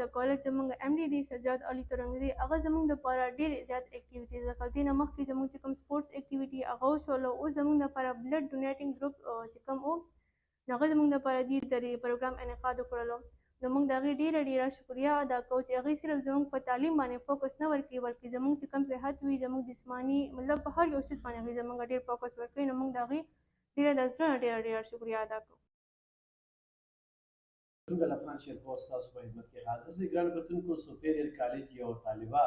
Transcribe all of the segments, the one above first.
د کالج زموږ ایم ډي دی سجاد علي ترنګزي هغه زموږ دپاره ډېرې زیات اکټیویټیز لکه دې نه مخکې زموږ چې کوم سپورټس اکټیویټي هغه وشوله اوس زموږ دپاره بلډ ډونیټینګ ګروپ چې کوم و نو هغه زموږ دپاره دې د پروګرام انعقاد وکړلو نو موږ د هغې ډېره شکریه ادا کوو چې هغې صرف زموږ په تعلیم باندې فوکس نه ورکوي بلکې زموږ چې کوم صحت وي زموږ جسماني مطلب په هر یو څیز باندې هغې زموږ ډېر فوکس ورکوي نو موږ د هغې ډېره د زړه نه ډېره شکریه ادا کوو. څنګه افغان شیرپور ستاسو په خدمت کې حاضر دی. ګران کتونکو سوپیریئر کالج یو طالبه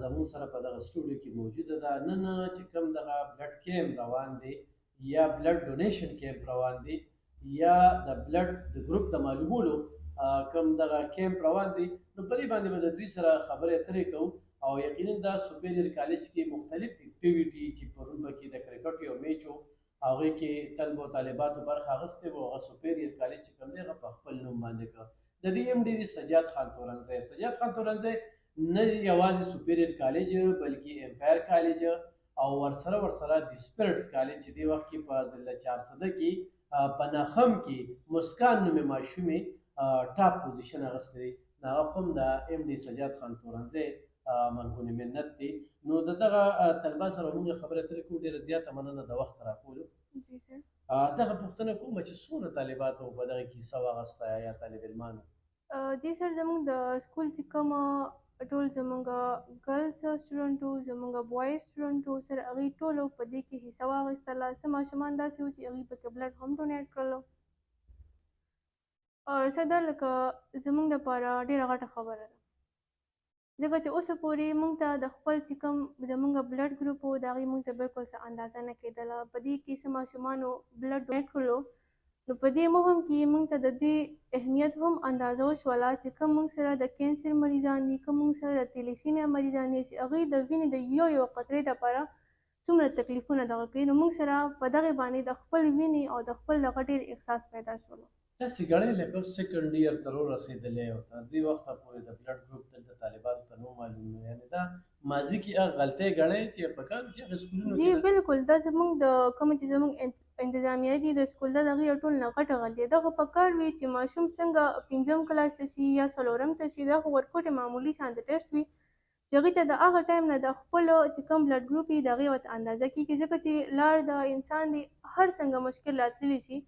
زموږ سره په دغه سټوډیو کې موجوده ده. نن چې کوم دغه بلډ کیمپ روان دی یا بلډ ډونیشن کیمپ روان دی یا د بلډ د ګروپ د معلومولو کوم دغه کیمپ روان دی نو په دې باندې به د دوی سره خبرې اترې کوو او یقینا دا سوپیریئر کالج کې مختلف اکټیویټي چې پرون پکې د کرکټ یو میچ و هغې کې طلبو طالباتو برخه اخیستې وه هغه سوپیریئر کالج چې کوم دی هغه په خپل نوم باندې کړه. د دې ایم ډي دی سجاد خان تورنځی نه یوازې سوپیریئر کالج بلکې امپایر کالج او ورسره د سپیرټس کالج چې دې وخت کې په ضلع 400 کې په ناخم کې مسکان نومې ماشومې ټاپ پوزیشن اخیستی دی. هغه خو هم د ایم ډي سجاد خان تورنځی منګون منت دی. نو د دغه طلبه سره موږ خبرې اترې کوو. ډېره زیاته مننه د وخت راکولو. دغه پوښتنه کوم چې څومره طالباتو په دغه کې حصه واخیسته یا طالب علمانو؟ جی سر زموږ د سکول چې کوم ټول زموږ ګرلز سټوډنټ وو زموږ بوایز سټوډنټ وو سر هغوی ټولو په دې کې حصه واخیستله. څه ماشومان داسې وو چې هغوی پکې بلډ هم ډونیټ کړلو او سر دا لکه زموږ دپاره ډېره غټه خبره ده ځکه چې اوسه پورې موږ ته د خپل چې کوم زموږ بلډ ګروپ و د هغې موږ ته بلکل څه اندازه نه کېدله. په دې کې څه ماشومانو بلډ ډونیټ کړلو نو په دې مهم کې موږ ته د دې اهمیت هم اندازه وشوله چې کوم موږ سره د کینسر مریضان دي کوم موږ سره د تیلیسیمیا مریضان دي چې هغوی د وینې د یو قطرې دپاره څومره تکلیفونه دغه کوي نو موږ سره په دغې باندې د خپل وینې او د خپل دغه ډېر احساس پیدا شولو. تاسې ګڼئ لکه اوس سیکنډ ایئر ته رسېدلی او تر دې وخته پورې د بلډ ګروپ دلته طالباتو ته نه معلوم نو یعنې دا ماضي کې هغه غلطۍ ګڼئ چې په کار چې هغه سکولونو جی بالکل دا زموږ د کومه چې زموږ انتظامیه دي د سکول دا د هغې ټول نه غټه غلطي ده. خو په کار وي چې ماشوم څنګه 5م کلاس ته شي یا 4م ته شي دا خو ورکوټې معمولي شان د ټیسټ وي چې هغې ته د هغه ټایم نه د خپلو چې کوم بلډ ګروپ وي د هغې ورته اندازه کېږي ځکه چې لار د انسان دی هر څنګه مشکل راتللی شي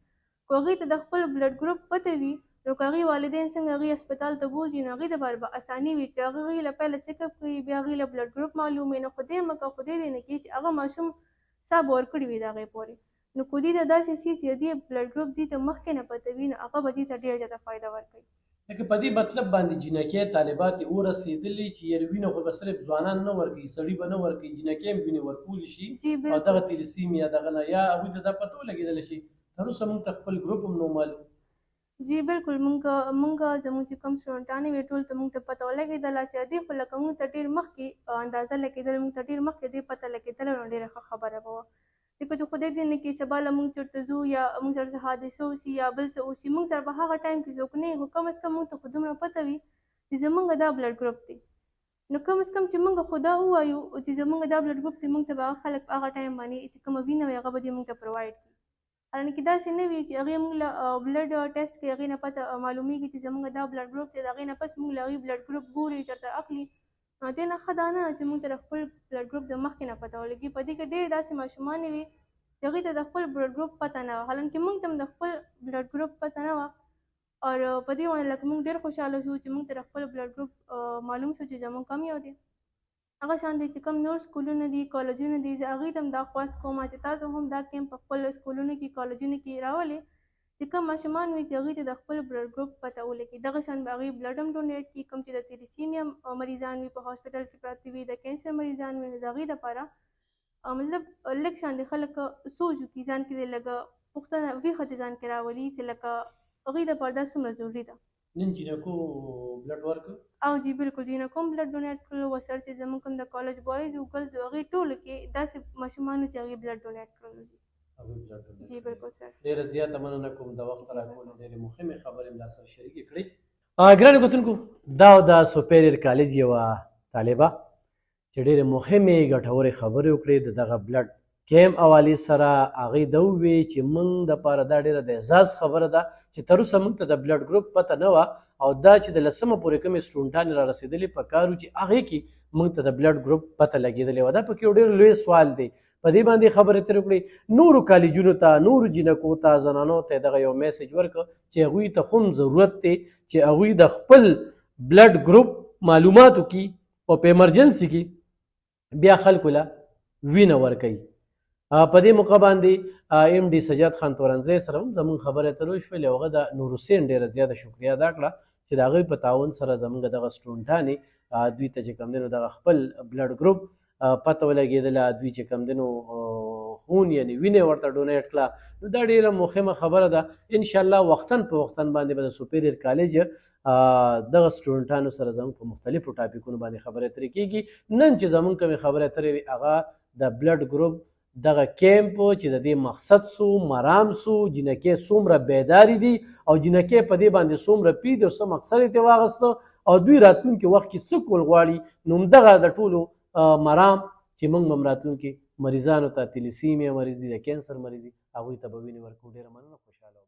خو هغې ته د خپل بلډ ګروپ پته وي نو که هغې والدین څنګه هغې هسپتال ته بوځي نو هغې دپاره به اساني وي چې هغې له پیله چیک اپ کوي بیا هغې له بلډ ګروپ معلوموي نو خدای مکه خدای دې نه کړي چې هغه ماشوم سا به ورکړي وي د هغې پورې نو که دې ته داسې شي چې د دې بلډ ګروپ دې ته مخکې نه پته وي نو هغه به دې ته ډېره زیاته فایده ورکوي. لکه په دې مطلب باندې جینکۍ طالبات یې ورسېدلي چې یعنې وینه خو به صرف ځوانان نه ورکوي سړي به نه ورکوي جینکۍ هم وینې ورکولی شي او دغه تیلیسیمیا دغه نه یا هغوی ته دا پته ولګېدلی شي تر اوسه موږ ته خپل ګروپ هم نه معلوم. جی بالکل موږ زموږ چې کوم سټوډنټانې وې ټول ته موږ ته پته ولګېدله چې دې خو لکه موږ ته ډېر مخکې اندازه لګېدله موږ ته ډېر مخکې دې پته لګېدله نو ډېره ښه خبره به وه ځکه چې خدای دې نه کړي سبا له موږ چېرته ځو یا موږ سره څه حادثه وشي یا بل څه وشي موږ سره به هغه ټایم کې څوک نه وي خو کم از کم موږ ته خو دومره پته وي چې زموږ دا بلډ ګروپ دی نو کم از کم چې موږ خو دا ووایو چې زموږ دا بلډ ګروپ دی موږ ته به هغه خلک په هغه ټایم باندې چې کومه وینه وي هغه به دې موږ ته پرووایډ کړي. حالانکې داسې نه وي چې هغې موږ له بلډ ټیسټ کوي هغې نه پته معلومیږي چې زموږ دا بلډ ګروپ دی د هغې نه پس موږ له هغې بلډ ګروپ ګوري چېرته اخلي نو دې نه ښه دا نه چې موږ ته د خپل بلډ ګروپ د مخکې نه پته ولګي. په دې کې ډېرې داسې ماشومانې وي چې هغوی ته د خپل بلډ ګروپ پته نه وه حالانکې موږ ته هم د خپل بلډ ګروپ پته نه وه او په دې باندې لکه موږ ډېر خوشحاله شو چې موږ ته د خپل بلډ ګروپ معلوم شو چې زموږ کم یو دی. هغه شان دی چې کوم نور سکولونه دي کالجونه دي زه هغوی ته هم دا خواست کوم چې تاسو هم دا کیمپ په خپل سکولونو کې کالجونو کې راولئ چې کوم ماشومان وي چې هغوی ته د خپل بلډ ګروپ پته ولګي دغه شان به هغوی بلډ هم ډونیټ کړي کوم چې د تیلیسیمیا مریضان وي په هاسپټل کې پراته وي د کینسر مریضان وي د هغوی دپاره مطلب لږ شان دي خلک سوچ وکړي ځان کې لږه پوښتنه ویښه دې ځان کې راولي چې لکه هغوی دپاره دا څومره ضروري ده. نن جینکو بلډ ورکړ او جی بالکل جینکو هم بلډ ډونیټ کړلو ورسره چې زموږ کوم د کالج بوایز او ګرلز هغوی ټولو کې داسې ماشومانو چې هغوی بلډ ډونیټ کړلو جی بالکل سر. ډېره زیاته مننه کوم د وخت راکولو ډېرې مهمې خبرې مو راسره شریکې کړې. ګرانو کتونکو دا د سوپیریئر کالج یوه طالبه چې ډېرې مهمې ګټورې خبرې وکړې د دغه بلډ کیمپ حوالې سره هغې دا وویې چې موږ دپاره دا ډېره د اعزاز خبره ده چې تر اوسه موږ ته د بلډ ګروپ پته نه وه او دا چې د 10مه پورې کومې سټوډنټانې را رسېدلې په کار و چې هغې کې موږ ته د بلډ ګروپ پته لګېدلې وه. دا پکې یو ډېر لوی سوال دی. په دې باندې خبرې ترې وکړې. نورو کالجونو ته، نورو جینکو ته، زنانو ته دغه یو میسج ورکړه چې هغوی ته خو هم ضرورت دی چې هغوی د خپل بلډ ګروپ معلومات وکړي او په ایمرجنسي کې بیا خلکو له وینه ورکوي. په دې موقع باندې ایم ډي سجاد خان تورنزی سره هم زموږ خبرې اترې وشولې او هغه د نور حسین ډېره زیاته شکریه ادا کړه چې د هغوی په تعاون سره زموږ دغه سټوډنټانې دوی ته چې کوم دی نو دغه خپل بلډ ګروپ پته ولګېدله. دوی چې کوم دی نو خون یعنې وینې ورته ډونیټ کړه. نو دا ډېره مهمه خبره ده. انشاءالله وختن په وختن باندې به د سوپیریر کالج دغه سټوډنټانو سره زموږ په مختلفو ټاپکونو باندې خبرې اترې کېږي. نن چې زموږ کومې خبرې اترې وي هغه د بلډ ګروپ دغه کیمپ چې د دې مقصد سو، مرام سو، جنکې څومره بیداري دي او جنکې په دې باندې څومره پوهېدي او څه مقصد یې ترې واخیسته او دوی راتلونکي وخت کې څه کول غواړي. نو همدغه د ټولو مرام چې موږ به هم راتلونکي مریضانو ته تلیسیمیا مریض دي، د کینسر مریض دي، هغوی ته به وینې ورکوو. ډېره مننه، خوشحاله